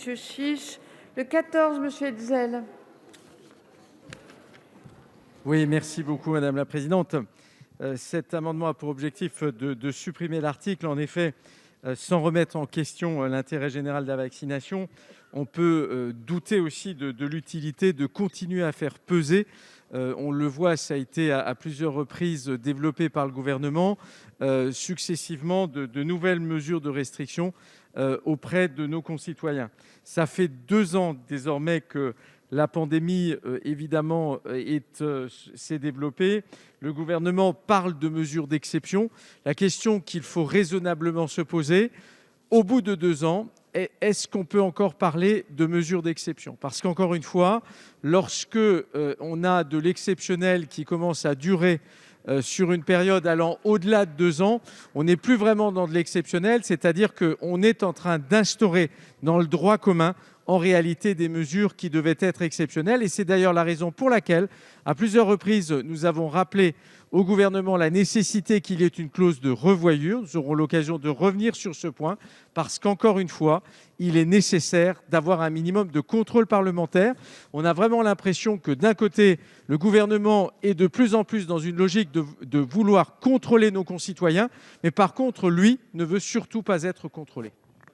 Monsieur Chiche. Le 14, Monsieur Hetzel. Oui, merci beaucoup, madame la présidente. Cet amendement a pour objectif de supprimer l'article. En effet, sans remettre en question l'intérêt général de la vaccination, on peut douter aussi de l'utilité de continuer à faire peser, on le voit, ça a été à plusieurs reprises développé par le gouvernement, successivement de nouvelles mesures de restriction auprès de nos concitoyens. Ça fait 2 ans désormais que la pandémie, évidemment, s'est développée. Le gouvernement parle de mesures d'exception. La question qu'il faut raisonnablement se poser, au bout de 2 ans, est-ce qu'on peut encore parler de mesures d'exception ? Parce qu'encore une fois, lorsque on a de l'exceptionnel qui commence à durer sur une période allant au-delà de 2 ans, on n'est plus vraiment dans de l'exceptionnel, c'est-à-dire qu'on est en train d'instaurer dans le droit commun en réalité des mesures qui devaient être exceptionnelles. Et c'est d'ailleurs la raison pour laquelle, à plusieurs reprises, nous avons rappelé au gouvernement la nécessité qu'il y ait une clause de revoyure. Nous aurons l'occasion de revenir sur ce point parce qu'encore une fois, il est nécessaire d'avoir un minimum de contrôle parlementaire. On a vraiment l'impression que d'un côté, le gouvernement est de plus en plus dans une logique de vouloir contrôler nos concitoyens, mais par contre, lui ne veut surtout pas être contrôlé.